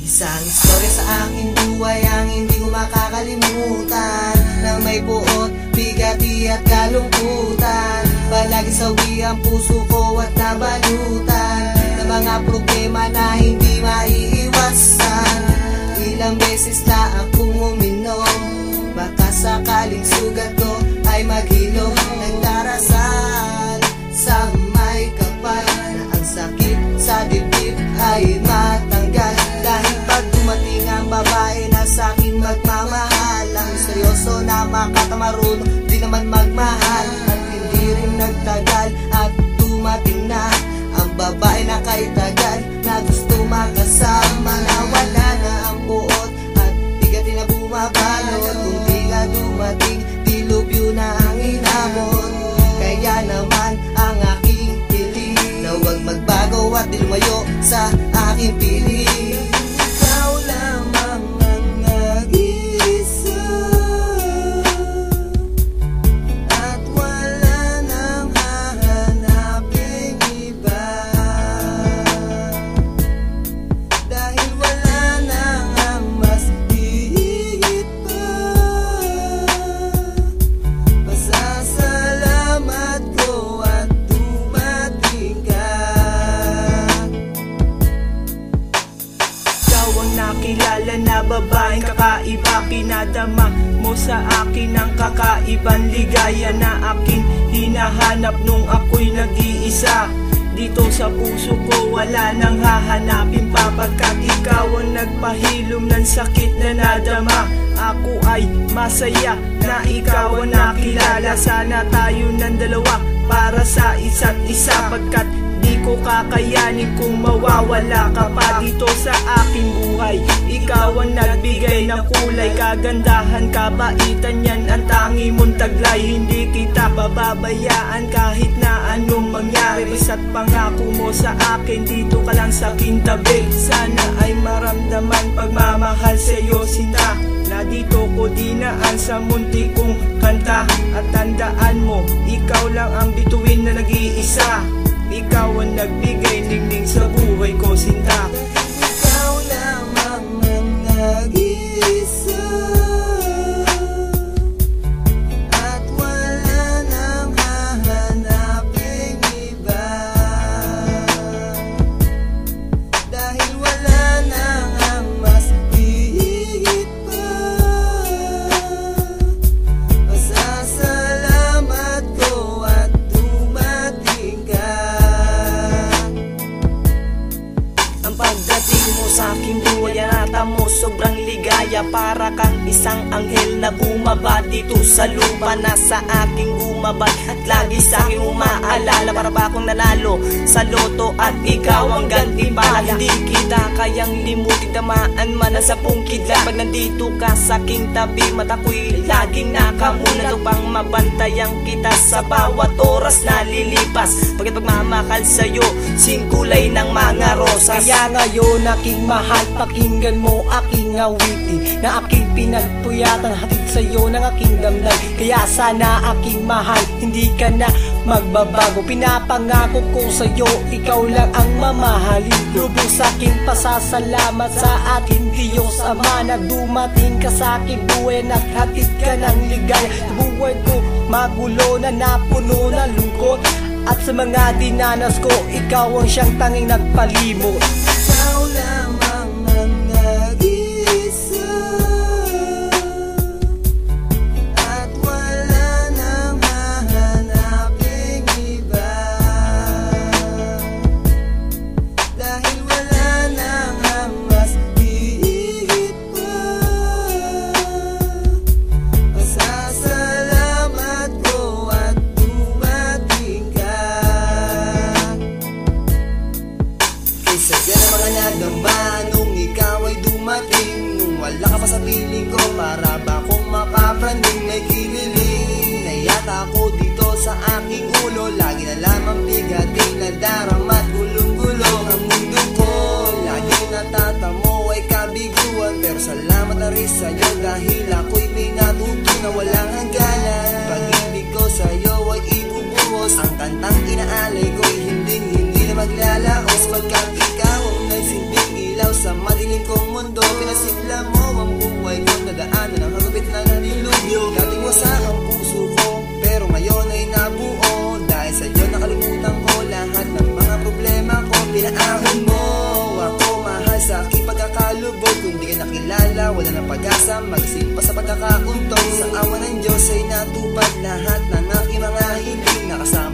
Isang istorya sa aking buhay ang hindi ko makakalimutan, na may buot, bigati at kalungkutan. Palagi sawi ang puso ko at nabalutan ng mga problema na hindi maiiwasan. Ilang beses na akong uminom, baka sakaling sugat ko ay maghilom. Nagdarasal sa may kapal na ang sakit sa dibdib ay matanggal. Dahil pag dumating ang babae na sa akin magmamahal, ang seryoso na makatamarunong di naman magmahal. At hindi rin nagtagal at dumating na ang babae na kay tagal, na gusto makasama, na wala na ang buot at bigati na bumabalot. Kung di ka dumating, dilubyo na ang inamon. Kaya naman ang aking piling na huwag magbago at di lumayo sa aking piling. Ikaw lamang ang nag-iisa at wala nang hahanaping iba, dahil wala nang ang mas hihigit pa. Pasasalamat ko at dumating ka. Ikaw ang nakilala na babaeng kakaiba, pinadama mo sa akin ang kakaibang ligaya na aking hinahanap nung ako'y nag-iisa. Dito sa puso ko wala nang hahanapin pa, pagkat ikaw ang nagpahilom ng sakit na nadama. Ako ay masaya na ikaw ang nakilala. Sana tayo ng dalawa para sa isa't isa, pagkat di ko kakayanin kung mawawala ka pa dito sa aking buhay. Ikaw ang nagbigay ng kulay, kagandahan, kabaitan, yan ang tangi mong taglay. Hindi kita pababayaan kahit na anong mangyari. Basta't pangako mo sa akin, dito ka lang sa aking tabi. Sana ay maramdaman pagmamahal sa'yo sinta, na dito ko dinaan sa munti kong kanta. At tandaan mo, ikaw lang ang bituin na nag-iisa. Ikaw ang nagbigay ningning sa buhay ko sinta. Ikaw lamang ang nag-iisa at wala nang hahanaping iba, dahil wala nang ang mas hihigit pa. Pasasalamat ko at dumating ka. Ang pagdating mo sa aking buhay, anata mo sobrang ligaya. Para kang isang anghel na bumaba dito sa lupa, na sa aking bumabad at lagi sa aking umaalala. Para ba akong nanalo sa loto at ikaw ang gantimpala. Hindi kita kayang limutin, tamaan man na sa pungkidlan. Pag nandito ka sa aking tabi, mata ko'y laging nakamuna upang mabantayan kita sa bawat oras na lilipas. Pagkat pagmamahal sa'yo, singkulay ng mga rosas. Kaya ngayon aking mahal, pakinggan mo aking awitin, na aking pinagpuyatan, hatid sa'yo ng aking damdam. Kaya sana aking mahal, hindi ka na magbabago. Pinapangako ko sa'yo, ikaw lang ang mamahalin. Lubos aking pasasalamat sa ating Diyos Ama, na dumating ka sa aking buhay, naghatid ka ng ligaya. Buhay ko magulo na napuno ng lungkot, at sa mga dinanas ko, ikaw ang siyang tanging nagpalimot. Ikaw lamang ang nag-iisa at wala nang hahanaping iba, dahil wala nang ang mas hihigit pa. Pasasalamat ko at dumating ka. Kaysa dyan ang mga nadamba nung ikaw ay dumating, nung wala ka pa sa piling ko, para ba akong mapapraning? May kiniling na yata ako dito sa aking ulo, lagi na lamang bigating na darama at gulong-gulo. Ang mundo ko lagi natatamo ay kabiguan, pero salamat na rin sa'yo dahil ako'y may natuto na walang hangganan. Pag-ibig ko sa'yo ay ibubuhos, ang kantang inaalay ko'y hindi na maglalaos, pagkat ikaw ang nagsilbing ilaw sa madilim kong mundo. wala ng pag-asa, magsimpa sa pagkakauntong. Sa awa ng Diyos ay natupad lahat ng aking mga hiling. Nakasama